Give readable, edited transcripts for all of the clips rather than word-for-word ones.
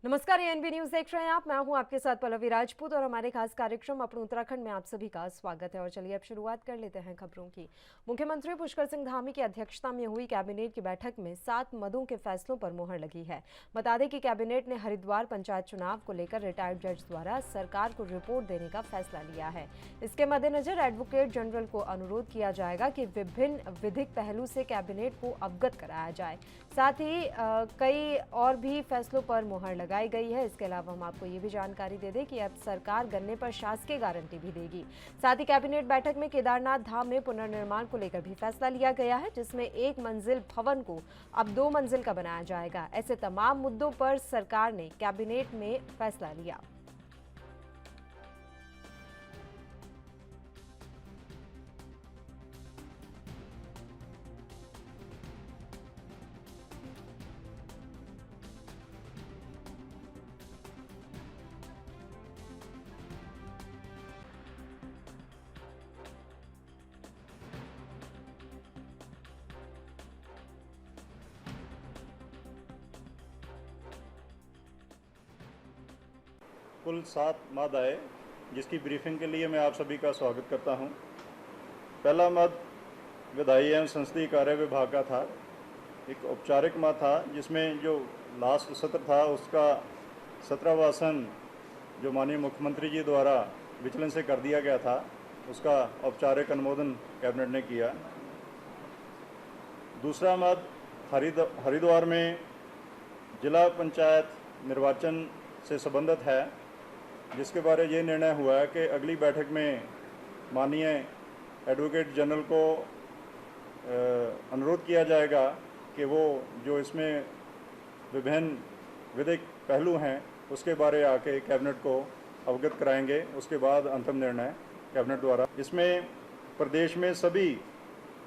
नमस्कार, ये NB news देख रहे हैं आप। मैं हूं आपके साथ पल्लवी राजपूत और हमारे खास कार्यक्रम अपने उत्तराखंड में आप सभी का स्वागत है। और चलिए अब शुरुआत कर लेते हैं खबरों की। मुख्यमंत्री पुष्कर सिंह धामी की अध्यक्षता में हुई कैबिनेट की बैठक में 7 मदों के फैसलों पर मुहर लगी है। बता दें कि कैबिनेट ने हरिद्वार पंचायत चुनाव को लेकर रिटायर्ड जज द्वारा सरकार को रिपोर्ट देने का फैसला लिया है। इसके मद्देनजर एडवोकेट जनरल को अनुरोध किया जाएगा कि विभिन्न विधिक पहलू से कैबिनेट को अवगत कराया जाए। साथ ही कई और भी फैसलों पर मुहर लगाई गई है। इसके अलावा हम आपको ये भी जानकारी दे दें कि अब सरकार गन्ने पर शासकीय गारंटी भी देगी। साथ ही कैबिनेट बैठक में केदारनाथ धाम में पुनर्निर्माण को लेकर भी फैसला लिया गया है, जिसमें 1 मंजिल भवन को अब 2 मंजिल का बनाया जाएगा। ऐसे तमाम मुद्दों पर सरकार ने कैबिनेट में फैसला लिया। कुल 7 मद आए, जिसकी ब्रीफिंग के लिए मैं आप सभी का स्वागत करता हूं। पहला मद विधायी एवं संसदीय कार्य विभाग का था। एक औपचारिक मद था, जिसमें जो लास्ट सत्र था उसका 17वां आसन जो माननीय मुख्यमंत्री जी द्वारा विचलन से कर दिया गया था, उसका औपचारिक अनुमोदन कैबिनेट ने किया। दूसरा मद हरिद्वार में जिला पंचायत निर्वाचन से संबंधित है, जिसके बारे ये निर्णय हुआ है कि अगली बैठक में माननीय एडवोकेट जनरल को अनुरोध किया जाएगा कि वो जो इसमें विभिन्न विधिक पहलू हैं उसके बारे आके कैबिनेट को अवगत कराएंगे। उसके बाद अंतिम निर्णय कैबिनेट द्वारा। इसमें प्रदेश में सभी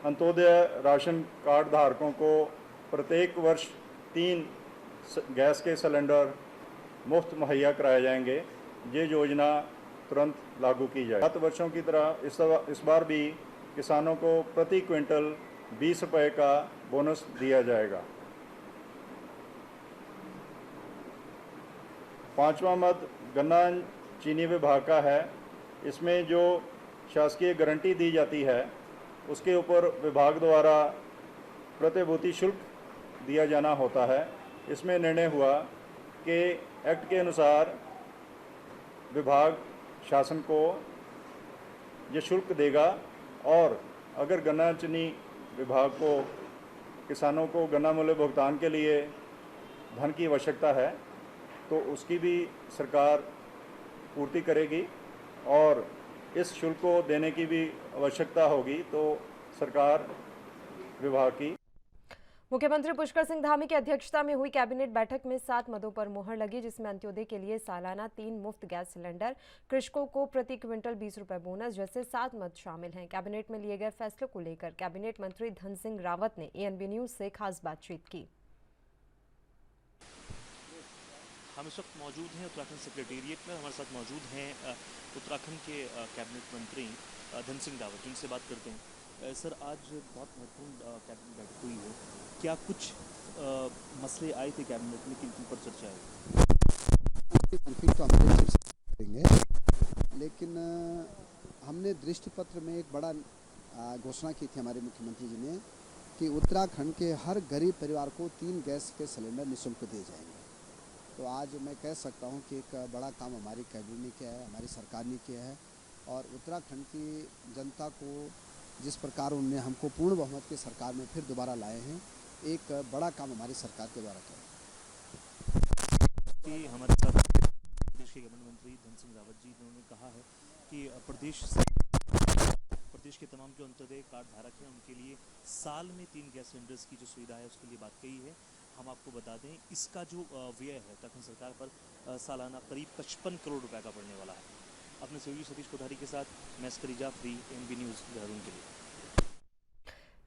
अंत्योदय राशन कार्ड धारकों को प्रत्येक वर्ष 3 गैस के सिलेंडर मुफ्त मुहैया कराए जाएंगे। ये योजना तुरंत लागू की जाए। 7 वर्षों की तरह इस बार भी किसानों को प्रति क्विंटल 20 रुपये का बोनस दिया जाएगा। 5वां मद गन्ना चीनी विभाग का है। इसमें जो शासकीय गारंटी दी जाती है उसके ऊपर विभाग द्वारा प्रतिभूति शुल्क दिया जाना होता है। इसमें निर्णय हुआ कि एक्ट के अनुसार विभाग शासन को ये शुल्क देगा, और अगर गन्ना चीनी विभाग को किसानों को गन्ना मूल्य भुगतान के लिए धन की आवश्यकता है तो उसकी भी सरकार पूर्ति करेगी, और इस शुल्क को देने की भी आवश्यकता होगी तो सरकार विभाग की। मुख्यमंत्री पुष्कर सिंह धामी की अध्यक्षता में हुई कैबिनेट बैठक में 7 मदों पर मुहर लगी, जिसमें अंत्योदय के लिए सालाना 3 मुफ्त गैस सिलेंडर, कृषकों को प्रति क्विंटल 20 रुपए बोनस जैसे 7 मद शामिल हैं। कैबिनेट में लिए गए फैसलों को लेकर कैबिनेट मंत्री धन सिंह रावत ने एएनबी न्यूज से खास बातचीत की। हम इस वक्त मौजूद हैं उत्तराखंड सेक्रेटेरिएट में। हमारे साथ मौजूद हैं उत्तराखंड के कैबिनेट मंत्री धन सिंह रावत। उनसे बात करते हैं। सर, आज बहुत महत्वपूर्ण कैबिनेट बैठक हुई है। क्या कुछ मसले आए थे कैबिनेट में, किन किन पर चर्चा है? कॉन्फ्लिक्ट तो हमारे चर्चा करेंगे, लेकिन हमने दृष्टि पत्र में एक बड़ा घोषणा की थी हमारे मुख्यमंत्री जी ने कि उत्तराखंड के हर गरीब परिवार को 3 गैस के सिलेंडर निःशुल्क दिए जाएंगे। तो आज मैं कह सकता हूं कि एक बड़ा काम हमारी कैबिनेट ने किया है, हमारी सरकार ने किया है, और उत्तराखंड की जनता को जिस प्रकार उन्होंने हमको पूर्ण बहुमत की सरकार में फिर दोबारा लाए हैं, एक बड़ा काम हमारी सरकार के द्वारा किया। हमारे साथ प्रदेश के कैबिनेट मंत्री धन सिंह रावत जी, उन्होंने कहा है कि प्रदेश के तमाम जो अंत्योदय कार्ड धारक हैं उनके लिए साल में 3 गैस सिलेंडर्स की जो सुविधा है उसके लिए बात कही है। हम आपको बता दें, इसका जो व्यय है उत्तराखंड सरकार पर सालाना करीब 55 करोड़ रुपए का पड़ने वाला है। अपने सहयोगी सतीश कोठारी के साथ मैं Scurry Jafri, NB news Dehradun के लिए।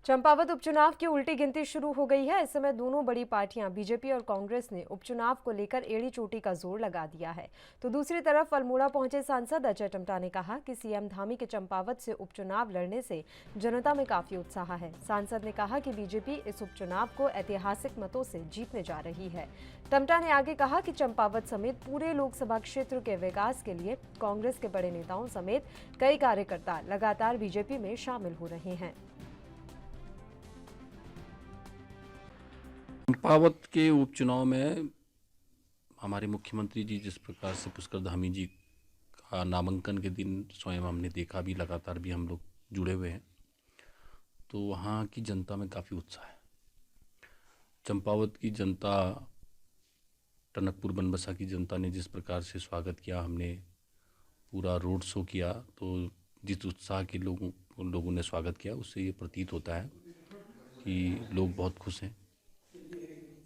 चंपावत उपचुनाव की उल्टी गिनती शुरू हो गई है। इस समय दोनों बड़ी पार्टियां बीजेपी और कांग्रेस ने उपचुनाव को लेकर एड़ी चोटी का जोर लगा दिया है। तो दूसरी तरफ अल्मोड़ा पहुंचे सांसद अजय टम्टा ने कहा कि सीएम धामी के चंपावत से उपचुनाव लड़ने से जनता में काफी उत्साह है। सांसद ने कहा कि बीजेपी इस उपचुनाव को ऐतिहासिक मतों से जीतने जा रही है। टम्टा ने आगे कहा कि चंपावत समेत पूरे लोकसभा क्षेत्र के विकास के लिए कांग्रेस के बड़े नेताओं समेत कई कार्यकर्ता लगातार बीजेपी में शामिल हो रहे हैं। चंपावत के उपचुनाव में हमारे मुख्यमंत्री जी जिस प्रकार से पुष्कर धामी जी का नामांकन के दिन स्वयं हमने देखा भी, लगातार भी हम लोग जुड़े हुए हैं, तो वहाँ की जनता में काफ़ी उत्साह है। चंपावत की जनता, टनकपुर बनबसा की जनता ने जिस प्रकार से स्वागत किया, हमने पूरा रोड शो किया, तो जिस उत्साह के लोगों ने स्वागत किया, उससे ये प्रतीत होता है कि लोग बहुत खुश हैं।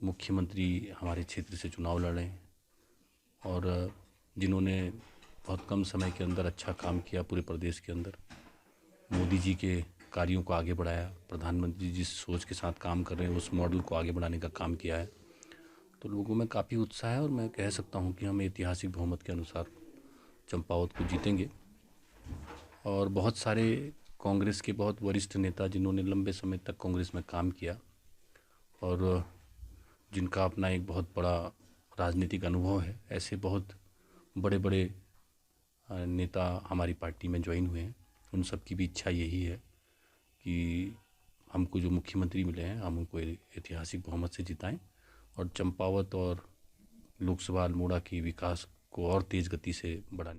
मुख्यमंत्री हमारे क्षेत्र से चुनाव लड़ रहे हैं और जिन्होंने बहुत कम समय के अंदर अच्छा काम किया पूरे प्रदेश के अंदर, मोदी जी के कार्यों को आगे बढ़ाया, प्रधानमंत्री जिस सोच के साथ काम कर रहे हैं उस मॉडल को आगे बढ़ाने का काम किया है, तो लोगों में काफ़ी उत्साह है और मैं कह सकता हूं कि हम ऐतिहासिक बहुमत के अनुसार चंपावत को जीतेंगे। और बहुत सारे कांग्रेस के बहुत वरिष्ठ नेता जिन्होंने लंबे समय तक कांग्रेस में काम किया और जिनका अपना एक बहुत बड़ा राजनीतिक अनुभव है, ऐसे बहुत बड़े बड़े नेता हमारी पार्टी में ज्वाइन हुए हैं। उन सब की भी इच्छा यही है कि हमको जो मुख्यमंत्री मिले हैं हम उनको ऐतिहासिक बहुमत से जिताएं और चंपावत और लोकसभा अल्मोड़ा के विकास को और तेज़ गति से बढ़ाएं।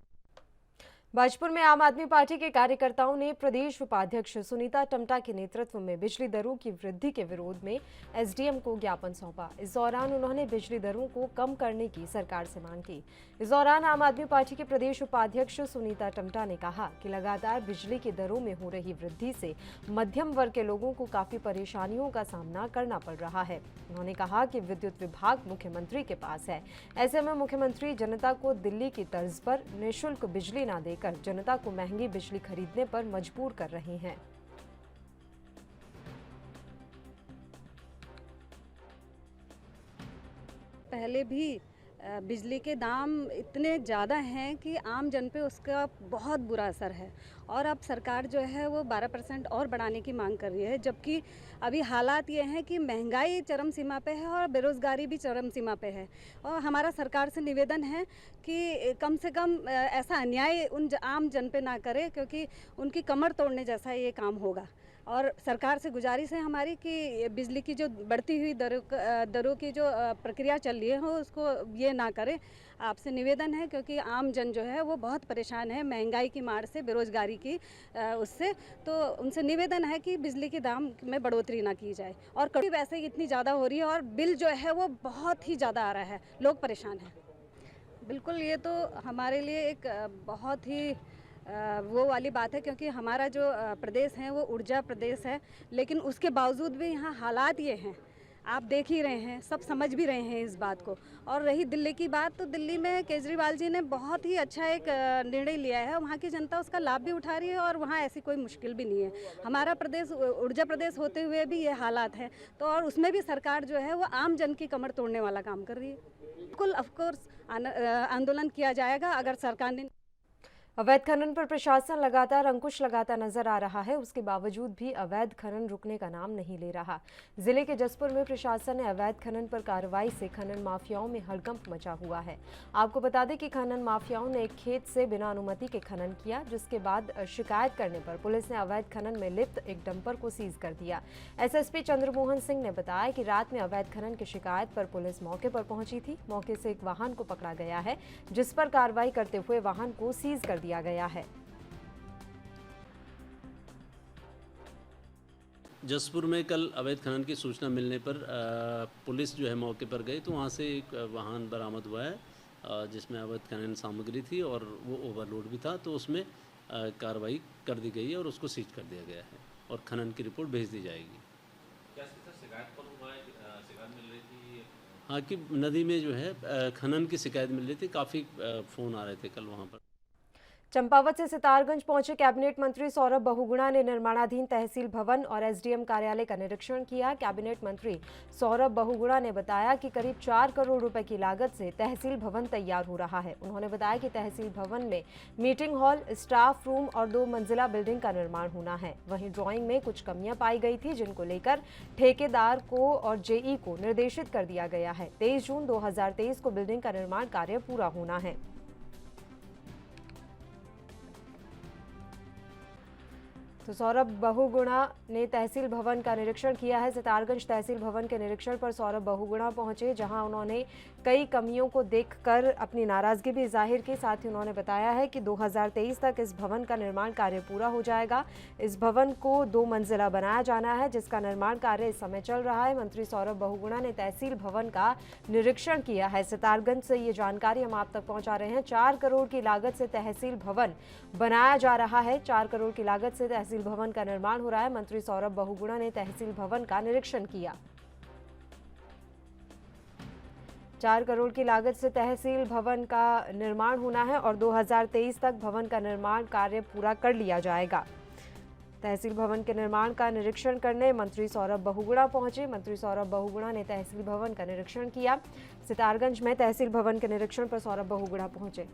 भाजपुर में आम आदमी पार्टी के कार्यकर्ताओं ने प्रदेश उपाध्यक्ष सुनीता टम्टा के नेतृत्व में बिजली दरों की वृद्धि के विरोध में एसडीएम को ज्ञापन सौंपा। इस दौरान उन्होंने बिजली दरों को कम करने की सरकार से मांग की। इस दौरान आम आदमी पार्टी के प्रदेश उपाध्यक्ष सुनीता टम्टा ने कहा कि लगातार बिजली की दरों में हो रही वृद्धि से मध्यम वर्ग के लोगों को काफी परेशानियों का सामना करना पड़ रहा है। उन्होंने कहा कि विद्युत विभाग मुख्यमंत्री के पास है, ऐसे में मुख्यमंत्री जनता को दिल्ली की तर्ज पर निःशुल्क बिजली न देकर जनता को महंगी बिजली खरीदने पर मजबूर कर रहे हैं। पहले भी बिजली के दाम इतने ज़्यादा हैं कि आम जन पे उसका बहुत बुरा असर है और अब सरकार जो है वो 12% और बढ़ाने की मांग कर रही है, जबकि अभी हालात ये हैं कि महंगाई चरम सीमा पे है और बेरोज़गारी भी चरम सीमा पे है। और हमारा सरकार से निवेदन है कि कम से कम ऐसा अन्याय उन आम जन पे ना करे, क्योंकि उनकी कमर तोड़ने जैसा ये काम होगा। और सरकार से गुजारिश है हमारी कि बिजली की जो बढ़ती हुई दरों की जो प्रक्रिया चल रही है हो उसको ये ना करें। आपसे निवेदन है, क्योंकि आम जन जो है वो बहुत परेशान है महंगाई की मार से, बेरोज़गारी की उससे। तो उनसे निवेदन है कि बिजली के दाम में बढ़ोतरी ना की जाए। और कभी वैसे ही इतनी ज़्यादा हो रही है और बिल जो है वो बहुत ही ज़्यादा आ रहा है, लोग परेशान हैं। बिल्कुल, ये तो हमारे लिए एक बहुत ही वो वाली बात है, क्योंकि हमारा जो प्रदेश है वो ऊर्जा प्रदेश है, लेकिन उसके बावजूद भी यहाँ हालात ये हैं, आप देख ही रहे हैं, सब समझ भी रहे हैं इस बात को। और रही दिल्ली की बात, तो दिल्ली में केजरीवाल जी ने बहुत ही अच्छा एक निर्णय लिया है, वहाँ की जनता उसका लाभ भी उठा रही है और वहाँ ऐसी कोई मुश्किल भी नहीं है। हमारा प्रदेश ऊर्जा प्रदेश होते हुए भी ये हालात हैं, तो और उसमें भी सरकार जो है वो आम जन की कमर तोड़ने वाला काम कर रही है। बिल्कुल, ऑफकोर्स आंदोलन किया जाएगा अगर सरकार ने। अवैध खनन पर प्रशासन लगातार अंकुश लगाता नजर आ रहा है, उसके बावजूद भी अवैध खनन रुकने का नाम नहीं ले रहा। जिले के जसपुर में प्रशासन ने अवैध खनन पर कार्रवाई से खनन माफियाओं में हड़कंप मचा हुआ है। आपको बता दें कि खनन माफियाओं ने एक खेत से बिना अनुमति के खनन किया, जिसके बाद शिकायत करने पर पुलिस ने अवैध खनन में लिप्त एक डंपर को सीज कर दिया। एसएसपी चंद्रमोहन सिंह ने बताया कि रात में अवैध खनन की शिकायत पर पुलिस मौके पर पहुंची थी। मौके से एक वाहन को पकड़ा गया है, जिस पर कार्रवाई करते हुए वाहन को सीज कर दिया गया है। जसपुर में कल अवैध खनन की सूचना मिलने पर पुलिस जो है मौके पर गई, तो वहाँ से एक वाहन बरामद हुआ है जिसमें अवैध खनन सामग्री थी और वो ओवरलोड भी था, तो उसमें कार्रवाई कर दी गई है और उसको सीज कर दिया गया है और खनन की रिपोर्ट भेज दी जाएगी। क्या शिकायत पर हुआ है, शिकायत मिल रही थी? हाँ, कि नदी में जो है खनन की शिकायत मिल रही थी, काफ़ी फ़ोन आ रहे थे कल वहाँ पर। चंपावत से सितारगंज पहुंचे कैबिनेट मंत्री सौरभ बहुगुणा ने निर्माणाधीन तहसील भवन और एसडीएम कार्यालय का निरीक्षण किया। कैबिनेट मंत्री सौरभ बहुगुणा ने बताया कि करीब 4 करोड़ रुपए की लागत से तहसील भवन तैयार हो रहा है। उन्होंने बताया कि तहसील भवन में मीटिंग हॉल, स्टाफ रूम और 2 मंजिला बिल्डिंग का निर्माण होना है। वहीं ड्राइंग में कुछ कमियां पाई गई थी, जिनको लेकर ठेकेदार को और जेई को निर्देशित कर दिया गया है। 23 जून 2023 को बिल्डिंग का निर्माण कार्य पूरा होना है। तो सौरभ बहुगुणा ने तहसील भवन का निरीक्षण किया है। सितारगंज तहसील भवन के निरीक्षण पर सौरभ बहुगुणा पहुंचे, जहां उन्होंने कई कमियों को देखकर अपनी नाराजगी भी जाहिर की। साथ ही उन्होंने बताया है कि 2023 तक इस भवन का निर्माण कार्य पूरा हो जाएगा। इस भवन को 2 मंजिला बनाया जाना है, जिसका निर्माण कार्य इस समय चल रहा है। मंत्री सौरभ बहुगुणा ने तहसील भवन का निरीक्षण किया है। सितारगंज से ये जानकारी हम आप तक पहुंचा रहे हैं। 4 करोड़ की लागत से तहसील भवन बनाया जा रहा है। 4 करोड़ की लागत से तहसील भवन का निर्माण हो रहा है। मंत्री सौरभ बहुगुणा ने तहसील भवन का निरीक्षण किया। 4 करोड़ की लागत से तहसील भवन का निर्माण होना है और 2023 तक भवन का निर्माण कार्य पूरा कर लिया जाएगा। तहसील भवन के निर्माण का निरीक्षण करने मंत्री सौरभ बहुगुणा पहुंचे। मंत्री सौरभ बहुगुणा ने तहसील भवन का निरीक्षण किया। सितारगंज में तहसील भवन के निरीक्षण पर सौरभ बहुगुणा पहुंचे।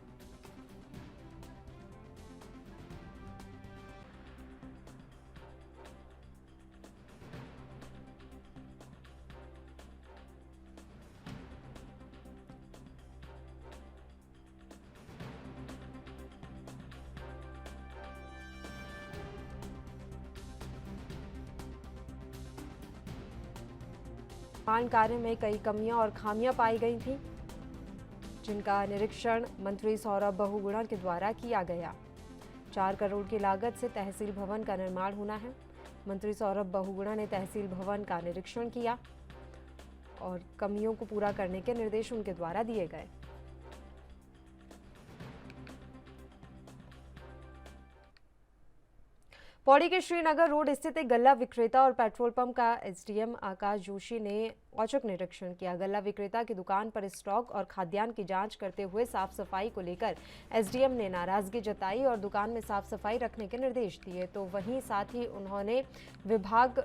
निर्माण कार्य में कई कमियां और खामियां पाई गई थी, जिनका निरीक्षण मंत्री सौरभ बहुगुणा के द्वारा किया गया। 4 करोड़ की लागत से तहसील भवन का निर्माण होना है। मंत्री सौरभ बहुगुणा ने तहसील भवन का निरीक्षण किया और कमियों को पूरा करने के निर्देश उनके द्वारा दिए गए। पौड़ी के श्रीनगर रोड स्थित एक गल्ला विक्रेता और पेट्रोल पंप का एसडीएम आकाश जोशी ने औचक निरीक्षण किया। गल्ला विक्रेता की दुकान पर स्टॉक और खाद्यान्न की जांच करते हुए साफ सफाई को लेकर एसडीएम ने नाराजगी जताई और दुकान में साफ सफाई रखने के निर्देश दिए। तो वहीं साथ ही उन्होंने विभाग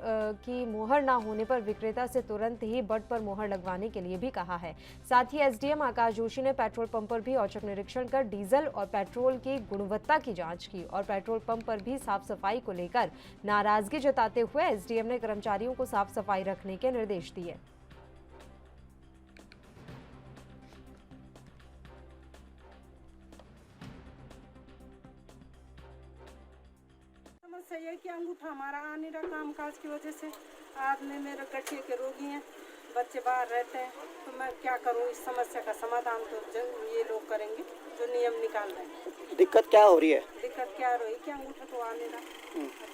की मोहर न होने पर विक्रेता से तुरंत ही बट पर मोहर लगवाने के लिए भी कहा है। साथ ही एसडीएम आकाश जोशी ने पेट्रोल पंप पर भी औचक निरीक्षण कर डीजल और पेट्रोल की गुणवत्ता की जाँच की और पेट्रोल पंप पर भी साफ सफाई को लेकर नाराजगी जताते हुए एसडीएम ने कर्मचारियों को साफ सफाई रखने के निर्देश दिए। समस्या ये कि अंगूठा हमारा आ नहीं रहा काम काज की वजह से। आदमी मेरे गठिए के रोगी हैं, बच्चे बाहर रहते हैं, तो मैं क्या करूं? इस समस्या का समाधान तो ये लोग करेंगे जो नियम निकाल रहे हैं। दिक्कत क्या हो रही है? दिक्कत क्या हो रही है कि अंगूठा तो आ नहीं रहा।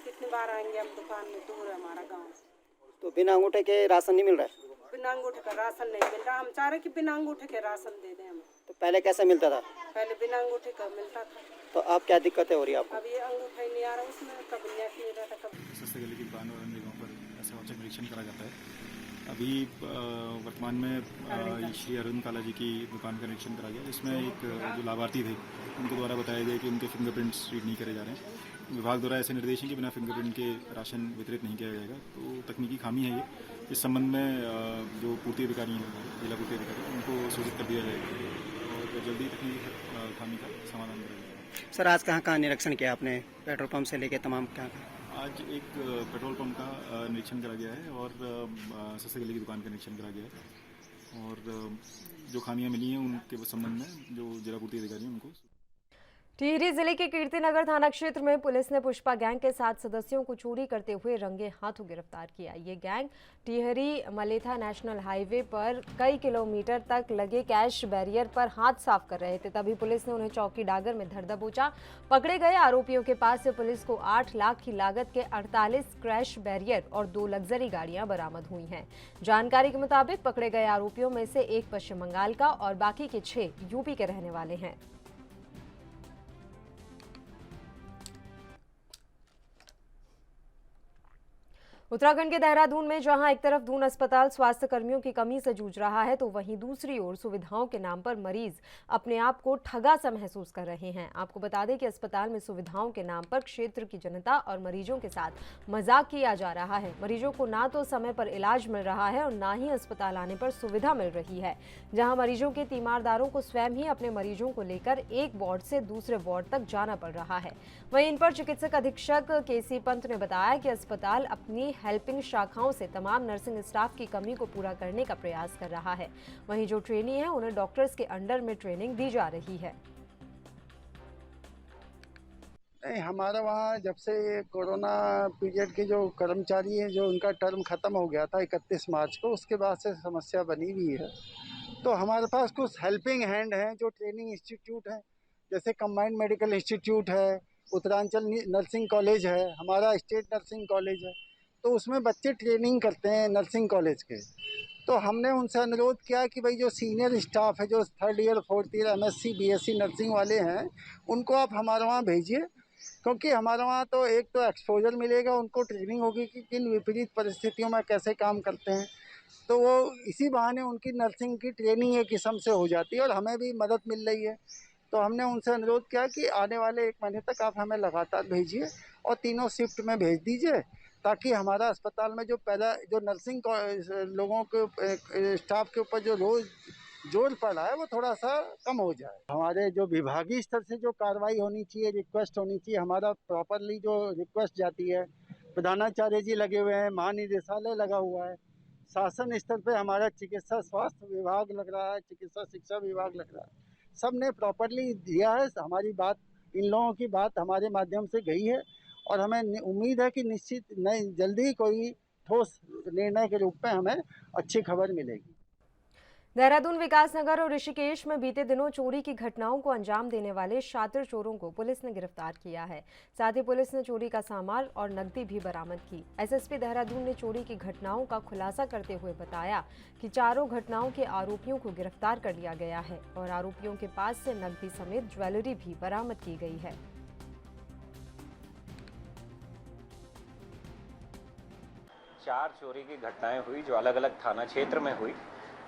कितनी बार आएंगे हम, दुकान में दूर है हमारा गाँव। तो बिना अंगूठे के राशन नहीं मिल रहा है? बिना अंगूठे का राशन नहीं मिल रहा। हम चाह रहे कि बिना अंगूठे के राशन दे दें हमें। तो पहले कैसे मिलता था? पहले बिना अंगूठे का मिलता था। तो अब क्या दिक्कतें हो रही है आपको? अब ये अंगूठा ही नहीं आ रहा, उसमें कभी नेट नहीं रहता। कभी सस्ते गले की दुकान और अन्य जगहों पर ऐसा औचक निरीक्षण करा जाता है। अभी वर्तमान में श्री अरुण काला जी की दुकान का निरीक्षण करा गया, जिसमें एक जो लाभार्थी थे उनके द्वारा बताया गया कि उनके फिंगरप्रिंट्स रीड नहीं करे जा रहे हैं। विभाग द्वारा ऐसे निर्देश हैं कि बिना फिंगरप्रिंट के राशन वितरित नहीं किया जाएगा। तो तकनीकी खामी है ये। इस संबंध में जो पूर्ति अधिकारी हैं, जिला पूर्ति अधिकारी, उनको सूचित कर दिया जाएगा और जल्दी तकनीकी खामी का समाधान करा जाएगा। सर, आज कहाँ निरीक्षण किया आपने? पेट्रोल पंप से लेके तमाम क्या? आज एक पेट्रोल पंप का निरीक्षण करा गया है और सस्ते गले की दुकान का निरीक्षण करा गया है और जो खामियां मिली हैं उनके संबंध में जो जिला पूर्ति अधिकारी हैं उनको। टिहरी जिले के कीर्तिनगर थाना क्षेत्र में पुलिस ने पुष्पा गैंग के 7 सदस्यों को चोरी करते हुए रंगे हाथों गिरफ्तार किया। ये gang Tehri Maletha national highway पर कई किलोमीटर तक लगे कैश बैरियर पर हाथ साफ कर रहे थे, तभी पुलिस ने उन्हें चौकी डागर में धर दबोचा। पकड़े गए आरोपियों के पास से पुलिस को 8 लाख की लागत के 48 क्रैश बैरियर और 2 लग्जरी गाड़ियां बरामद हुई हैं। जानकारी के मुताबिक पकड़े गए आरोपियों में से एक पश्चिम बंगाल का और बाकी के 6 यूपी के रहने वाले हैं। उत्तराखंड के देहरादून में जहां एक तरफ दून अस्पताल स्वास्थ्य कर्मियों की कमी से जूझ रहा है, तो वहीं दूसरी ओर सुविधाओं के नाम पर मरीज अपने आप को ठगा सा महसूस कर रहे हैं। आपको बता दें कि अस्पताल में सुविधाओं के नाम पर क्षेत्र की जनता और मरीजों के साथ मजाक किया जा रहा है। मरीजों को ना तो समय पर इलाज मिल रहा है और ना ही अस्पताल आने पर सुविधा मिल रही है। जहाँ मरीजों के तीमारदारों को स्वयं ही अपने मरीजों को लेकर एक वार्ड से दूसरे वार्ड तक जाना पड़ रहा है। वहीं इन पर चिकित्सक अधीक्षक केसी पंत ने बताया कि अस्पताल अपनी हेल्पिंग शाखाओं से तमाम नर्सिंग स्टाफ की कमी को पूरा करने का प्रयास कर रहा है। वहीं जो ट्रेनी है उन्हें डॉक्टर्स के अंडर में ट्रेनिंग दी जा रही है। नहीं, हमारा वहाँ जब से ये कोरोना पीरियड के जो कर्मचारी हैं, जो उनका टर्म ख़त्म हो गया था 31 मार्च को, उसके बाद से समस्या बनी हुई है। तो हमारे पास कुछ हेल्पिंग हैंड हैं, जो ट्रेनिंग इंस्टीट्यूट हैं, जैसे कंबाइंड मेडिकल इंस्टीट्यूट है, उत्तरांचल नर्सिंग कॉलेज है, हमारा स्टेट नर्सिंग कॉलेज है, तो उसमें बच्चे ट्रेनिंग करते हैं नर्सिंग कॉलेज के। तो हमने उनसे अनुरोध किया कि भाई जो सीनियर स्टाफ है, जो 3rd year 4th year MSc BSc nursing वाले हैं, उनको आप हमारे वहाँ भेजिए, क्योंकि हमारे वहाँ तो एक तो एक्सपोजर मिलेगा, उनको ट्रेनिंग होगी कि किन विपरीत परिस्थितियों में कैसे काम करते हैं। तो वो इसी बहाने उनकी नर्सिंग की ट्रेनिंग एक किस्म से हो जाती है और हमें भी मदद मिल रही है। तो हमने उनसे अनुरोध किया कि आने वाले 1 महीने तक आप हमें लगातार भेजिए और तीनों शिफ्ट में भेज दीजिए, ताकि हमारा अस्पताल में जो नर्सिंग लोगों के स्टाफ के ऊपर जो रोज़ जोर पड़ा है वो थोड़ा सा कम हो जाए। हमारे जो विभागीय स्तर से जो कार्रवाई होनी चाहिए, रिक्वेस्ट होनी चाहिए, हमारा प्रॉपरली जो रिक्वेस्ट जाती है, प्रधानाचार्य जी लगे हुए हैं, महानिदेशालय लगा हुआ है, शासन स्तर पे हमारा चिकित्सा स्वास्थ्य विभाग लग रहा है, चिकित्सा शिक्षा विभाग लग रहा है, सब ने प्रॉपरली दिया है। हमारी बात, इन लोगों की बात हमारे माध्यम से गई है और हमें उम्मीद है कि निश्चित नहीं जल्दी कोई ठोस निर्णय के रूप में हमें अच्छी खबर मिलेगी। देहरादून, विकासनगर और ऋषिकेश में बीते दिनों चोरी की घटनाओं को अंजाम देने वाले शातिर चोरों को पुलिस ने गिरफ्तार किया है। साथ ही पुलिस ने चोरी का सामान और नकदी भी बरामद की। एसएसपी देहरादून ने चोरी की घटनाओं का खुलासा करते हुए बताया कि चारों घटनाओं के आरोपियों को गिरफ्तार कर लिया गया है और आरोपियों के पास से नकदी समेत ज्वेलरी भी बरामद की गई है। चार चोरी की घटनाएं हुई जो अलग अलग थाना क्षेत्र में हुई।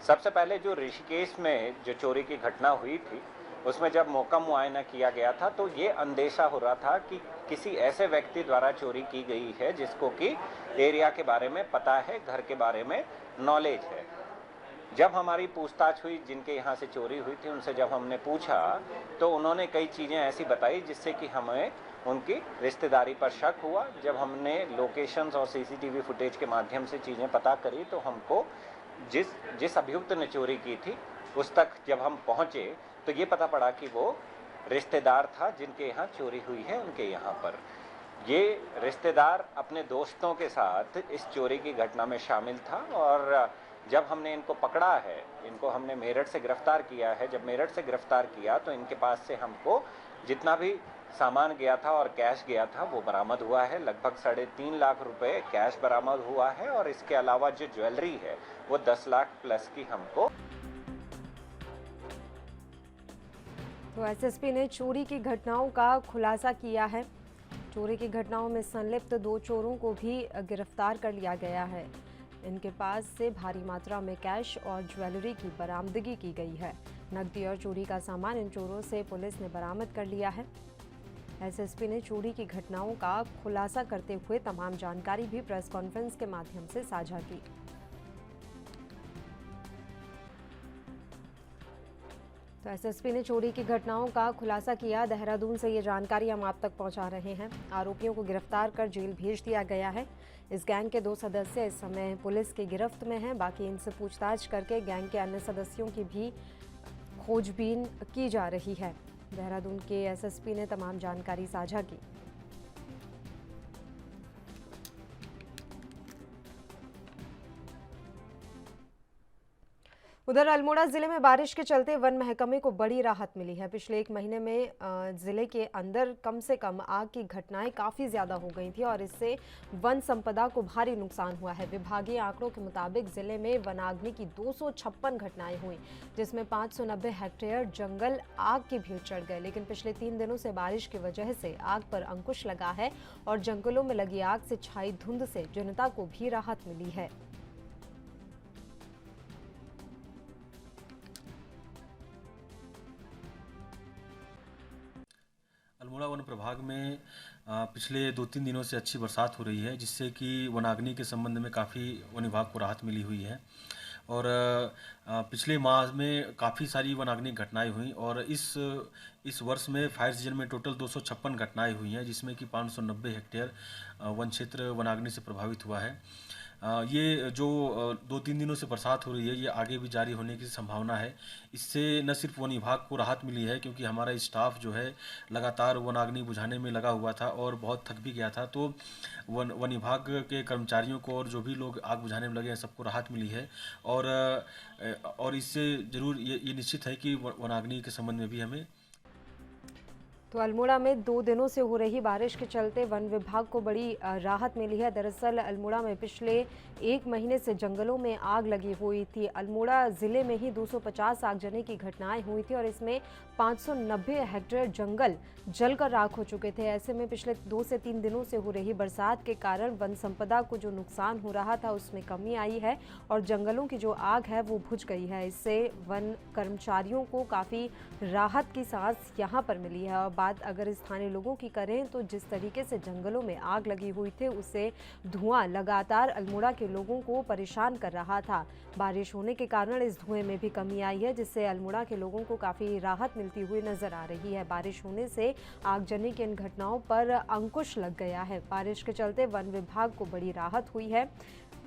सबसे पहले जो ऋषिकेश में जो चोरी की घटना हुई थी, उसमें जब मौका मुआयना किया गया था तो ये अंदेशा हो रहा था कि किसी ऐसे व्यक्ति द्वारा चोरी की गई है जिसको कि एरिया के बारे में पता है, घर के बारे में नॉलेज है। जब हमारी पूछताछ हुई, जिनके यहाँ से चोरी हुई थी उनसे जब हमने पूछा तो उन्होंने कई चीज़ें ऐसी बताई जिससे कि हमें उनकी रिश्तेदारी पर शक हुआ। जब हमने लोकेशंस और सीसीटीवी फुटेज के माध्यम से चीज़ें पता करी तो हमको जिस अभियुक्त ने चोरी की थी उस तक जब हम पहुँचे तो ये पता पड़ा कि वो रिश्तेदार था जिनके यहाँ चोरी हुई है, उनके यहाँ पर। ये रिश्तेदार अपने दोस्तों के साथ इस चोरी की घटना में शामिल था और जब हमने इनको पकड़ा है, इनको हमने मेरठ से गिरफ्तार किया है। जब मेरठ से गिरफ्तार किया तो इनके पास से हमको जितना भी सामान गया था और कैश गया था वो बरामद हुआ है। लगभग 3.5 लाख रुपए कैश बरामद हुआ है और इसके अलावा जो ज्वेलरी है वो 10 लाख प्लस की हमको। तो एसएसपी ने चोरी की घटनाओं का खुलासा किया है। चोरी की घटनाओं में संलिप्त 2 चोरों को भी गिरफ्तार कर लिया गया है। इनके पास से भारी मात्रा में कैश और ज्वेलरी की बरामदगी की गई है। नकदी और चोरी का सामान इन चोरों से पुलिस ने बरामद कर लिया है। एसएसपी ने चोरी की घटनाओं का खुलासा करते हुए तमाम जानकारी भी प्रेस कॉन्फ्रेंस के माध्यम से साझा की। तो एसएसपी ने चोरी की घटनाओं का खुलासा किया। देहरादून से ये जानकारी हम आप तक पहुंचा रहे हैं। आरोपियों को गिरफ्तार कर जेल भेज दिया गया है। इस गैंग के 2 सदस्य इस समय पुलिस की गिरफ्त में हैं। बाकी इनसे पूछताछ करके गैंग के अन्य सदस्यों की भी खोजबीन की जा रही है। देहरादून के एसएसपी ने तमाम जानकारी साझा की। उधर अल्मोड़ा जिले में बारिश के चलते वन महकमे को बड़ी राहत मिली है। पिछले एक महीने में जिले के अंदर कम से कम आग की घटनाएं काफ़ी ज़्यादा हो गई थी और इससे वन संपदा को भारी नुकसान हुआ है। विभागीय आंकड़ों के मुताबिक जिले में वनाग्नि की 256 घटनाएं हुई, जिसमें 590 हेक्टेयर जंगल आग की भीड़ चढ़ गए। लेकिन पिछले 3 दिनों से बारिश की वजह से आग पर अंकुश लगा है और जंगलों में लगी आग से छाई धुंध से जनता को भी राहत मिली है। अल्मोड़ा वन प्रभाग में पिछले 2-3 दिनों से अच्छी बरसात हो रही है, जिससे कि वनाग्नि के संबंध में काफ़ी वन विभाग को राहत मिली हुई है। और पिछले माह में काफ़ी सारी वनाग्नि घटनाएं हुई और इस वर्ष में फायर सीजन में टोटल 256 घटनाएं हुई हैं, जिसमें कि 590 हेक्टेयर वन क्षेत्र वनाग्नि से प्रभावित हुआ है। ये जो 2-3 दिनों से बरसात हो रही है, ये आगे भी जारी होने की संभावना है। इससे न सिर्फ वन विभाग को राहत मिली है, क्योंकि हमारा स्टाफ जो है लगातार वनाग्नि बुझाने में लगा हुआ था और बहुत थक भी गया था, तो वन विभाग के कर्मचारियों को और जो भी लोग आग बुझाने में लगे हैं सबको राहत मिली है। और इससे ज़रूर ये निश्चित है कि वनाग्नि के संबंध में भी हमें तो अल्मोड़ा में 2 दिनों से हो रही बारिश के चलते वन विभाग को बड़ी राहत मिली है। दरअसल अल्मोड़ा में पिछले 1 महीने से जंगलों में आग लगी हुई थी। अल्मोड़ा ज़िले में ही 250 आगजनी की घटनाएं हुई थी और इसमें 590 हेक्टेयर जंगल जलकर राख हो चुके थे। ऐसे में पिछले 2 से 3 दिनों से हो रही बरसात के कारण वन संपदा को जो नुकसान हो रहा था उसमें कमी आई है और जंगलों की जो आग है वो बुझ गई है। इससे वन कर्मचारियों को काफ़ी राहत की सांस यहाँ पर मिली है। और बात अगर स्थानीय लोगों की करें तो जिस तरीके से जंगलों में आग लगी हुई थी, उससे धुआं लगातार अल्मोड़ा के लोगों को परेशान कर रहा था। बारिश होने के कारण इस धुएं में भी कमी आई है, जिससे अल्मोड़ा के लोगों को काफ़ी राहत मिलती हुई नजर आ रही है। बारिश होने से आगजनी की इन घटनाओं पर अंकुश लग गया है। बारिश के चलते वन विभाग को बड़ी राहत हुई है।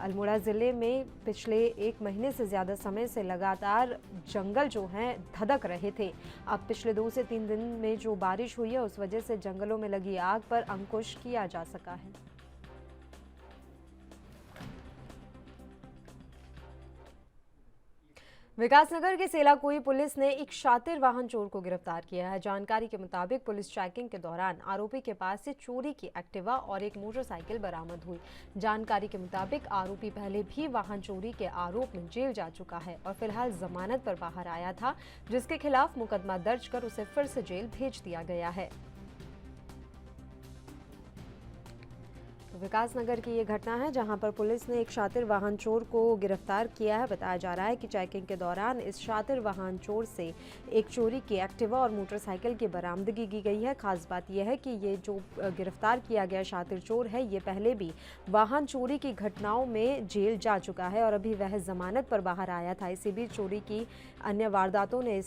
अल्मोड़ा ज़िले में पिछले 1 महीने से ज़्यादा समय से लगातार जंगल जो हैं धधक रहे थे। अब पिछले 2 से 3 दिन में जो बारिश हुई है उस वजह से जंगलों में लगी आग पर अंकुश किया जा सका है। विकासनगर के सेलाकुई पुलिस ने एक शातिर वाहन चोर को गिरफ्तार किया है। जानकारी के मुताबिक पुलिस चेकिंग के दौरान आरोपी के पास से चोरी की एक्टिवा और एक मोटरसाइकिल बरामद हुई। जानकारी के मुताबिक आरोपी पहले भी वाहन चोरी के आरोप में जेल जा चुका है और फिलहाल जमानत पर बाहर आया था, जिसके खिलाफ मुकदमा दर्ज कर उसे फिर से जेल भेज दिया गया है। विकासनगर की ये घटना है जहां पर पुलिस ने एक शातिर वाहन चोर को गिरफ्तार किया है। बताया जा रहा है कि चेकिंग के दौरान इस शातिर वाहन चोर से एक चोरी की एक्टिवा और मोटरसाइकिल की बरामदगी की गई है। खास बात यह है कि ये जो गिरफ्तार किया गया शातिर चोर है, ये पहले भी वाहन चोरी की घटनाओं में जेल जा चुका है और अभी वह जमानत पर बाहर आया था। इसी बीच चोरी की अन्य वारदातों ने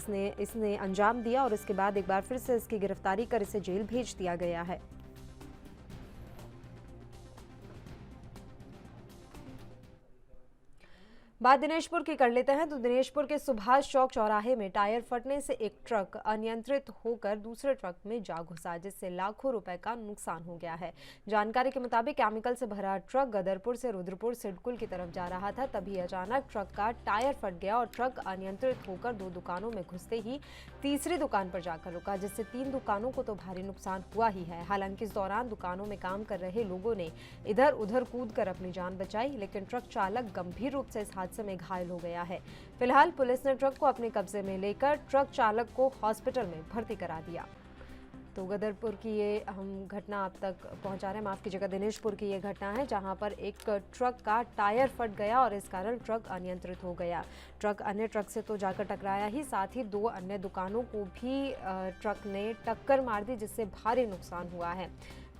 इसने अंजाम दिया और इसके बाद एक बार फिर से इसकी गिरफ्तारी कर इसे जेल भेज दिया गया है। बात दिनेशपुर की कर लेते हैं तो दिनेशपुर के सुभाष चौक चौराहे में टायर फटने से एक ट्रक अनियंत्रित होकर दूसरे ट्रक में जा घुसा, जिससे लाखों रुपए का नुकसान हो गया है। जानकारी के मुताबिक केमिकल से भरा ट्रक गदरपुर से रुद्रपुर सिडकुल की तरफ जा रहा था, तभी अचानक ट्रक का टायर फट गया और ट्रक अनियंत्रित होकर 2 दुकानों में घुसते ही तीसरी दुकान पर जाकर रुका, जिससे 3 दुकानों को तो भारी नुकसान हुआ ही है। हालांकि इस दौरान दुकानों में काम कर रहे लोगों ने इधर उधर कूद कर अपनी जान बचाई, लेकिन ट्रक चालक गंभीर रूप से इस हादसे में घायल हो गया है। फिलहाल पुलिस ने ट्रक को अपने कब्जे में लेकर ट्रक चालक को हॉस्पिटल में भर्ती करा दिया। तो गदरपुर की ये हम घटना आप तक पहुंचा रहे हैं, माफ कीजिएगा, दिनेशपुर की ये घटना है जहां पर एक ट्रक का टायर फट गया और इस कारण ट्रक अनियंत्रित हो गया। ट्रक अन्य ट्रक से तो जाकर टकराया ही, साथ ही 2 अन्य दुकानों को भी ट्रक ने टक्कर मार दी, जिससे भारी नुकसान हुआ है।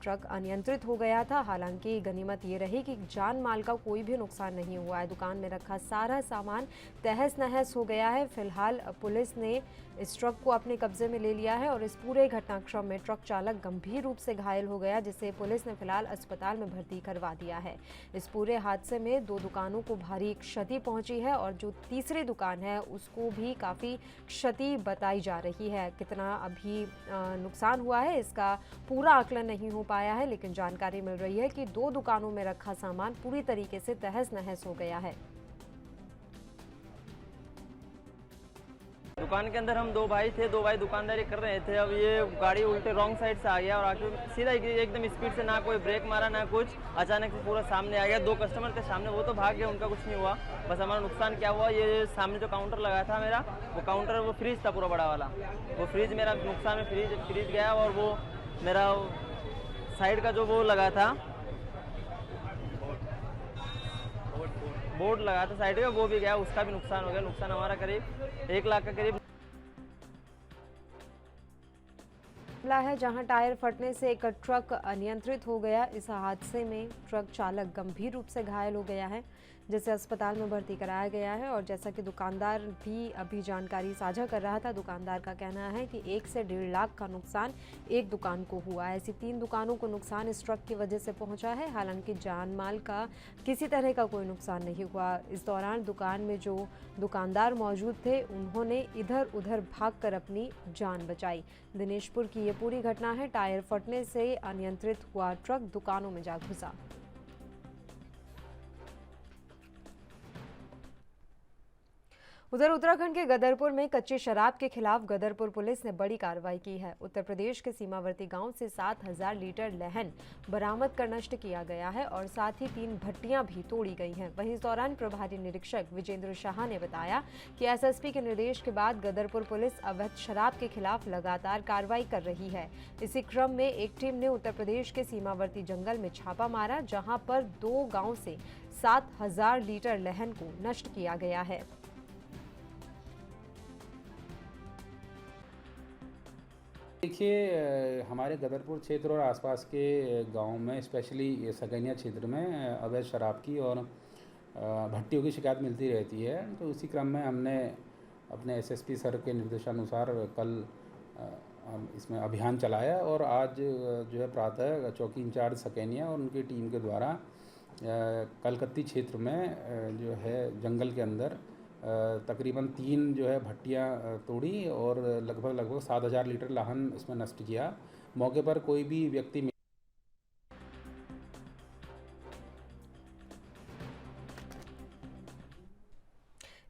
ट्रक अनियंत्रित हो गया था। हालांकि गनीमत ये रही कि जान माल का कोई भी नुकसान नहीं हुआ है। दुकान में रखा सारा सामान तहस नहस हो गया है। फिलहाल पुलिस ने इस ट्रक को अपने कब्जे में ले लिया है और इस पूरे घटनाक्रम में ट्रक चालक गंभीर रूप से घायल हो गया, जिसे पुलिस ने फिलहाल अस्पताल में भर्ती करवा दिया है। इस पूरे हादसे में 2 दुकानों को भारी क्षति पहुंची है और जो तीसरी दुकान है उसको भी काफ़ी क्षति बताई जा रही है। कितना अभी नुकसान हुआ है इसका पूरा आकलन नहीं हो पाया है, लेकिन जानकारी मिल रही है कि 2 दुकानों में रखा सामान पूरी तरीके से तहस नहस हो गया है। दुकान के अंदर हम दो भाई थे, दो भाई दुकानदारी कर रहे थे। अब ये गाड़ी उल्टे रॉन्ग साइड से आ गया और आके सीधा एकदम स्पीड से, ना कोई ब्रेक मारा ना कुछ, अचानक से पूरा सामने आ गया। दो कस्टमर थे सामने, वो तो भाग गए, उनका कुछ नहीं हुआ। बस हमारा नुकसान क्या हुआ, ये सामने जो काउंटर लगा था मेरा, वो काउंटर वो फ्रिज था पूरा बड़ा वाला, वो फ्रिज मेरा नुकसान में फ्रिज गया। और वो मेरा साइड का जो वो लगा था, बोर्ड लगा था साइड का, वो भी गया, उसका भी नुकसान हो गया। नुकसान हमारा करीब 1 लाख का करीब मामला है जहां टायर फटने से एक ट्रक अनियंत्रित हो गया। इस हादसे में ट्रक चालक गंभीर रूप से घायल हो गया है, जिसे अस्पताल में भर्ती कराया गया है। और जैसा कि दुकानदार भी अभी जानकारी साझा कर रहा था, दुकानदार का कहना है कि 1 से 1.5 लाख का नुकसान एक दुकान को हुआ है। ऐसी 3 दुकानों को नुकसान इस ट्रक की वजह से पहुंचा है। हालांकि जान माल का किसी तरह का कोई नुकसान नहीं हुआ। इस दौरान दुकान में जो दुकानदार मौजूद थे, उन्होंने इधर उधर भागकर अपनी जान बचाई। दिनेशपुर की ये पूरी घटना है। टायर फटने से अनियंत्रित हुआ ट्रक दुकानों में जा घुसा। उधर उत्तराखंड के गदरपुर में कच्ची शराब के खिलाफ गदरपुर पुलिस ने बड़ी कार्रवाई की है। उत्तर प्रदेश के सीमावर्ती गांव से 7000 लीटर लहन बरामद कर नष्ट किया गया है और साथ ही 3 भट्टियां भी तोड़ी गई हैं। वहीं इस दौरान प्रभारी निरीक्षक विजेंद्र शाह ने बताया कि एसएसपी के निर्देश के बाद गदरपुर पुलिस अवैध शराब के खिलाफ लगातार कार्रवाई कर रही है। इसी क्रम में एक टीम ने उत्तर प्रदेश के सीमावर्ती जंगल में छापा मारा, जहाँ पर 2 गाँव से 7000 लीटर लहन को नष्ट किया गया है। देखिए, हमारे गदरपुर क्षेत्र और आसपास के गांव में, स्पेशली सगैनिया क्षेत्र में अवैध शराब की और भट्टियों की शिकायत मिलती रहती है। तो उसी क्रम में हमने अपने एसएसपी सर के निर्देशानुसार कल इसमें अभियान चलाया और आज जो है प्रातः चौकी इंचार्ज सगैनिया और उनकी टीम के द्वारा कलकत्ती क्षेत्र में जो है जंगल के अंदर तकरीबन 3 जो है भट्टियाँ तोड़ी और लगभग 7000 लीटर लहन इसमें नष्ट किया। मौके पर कोई भी व्यक्ति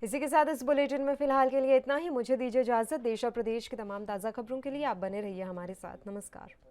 इसी के साथ इस बुलेटिन में फिलहाल के लिए इतना ही। मुझे दीजिए इजाजत। देश और प्रदेश की तमाम ताज़ा खबरों के लिए आप बने रहिए हमारे साथ। नमस्कार।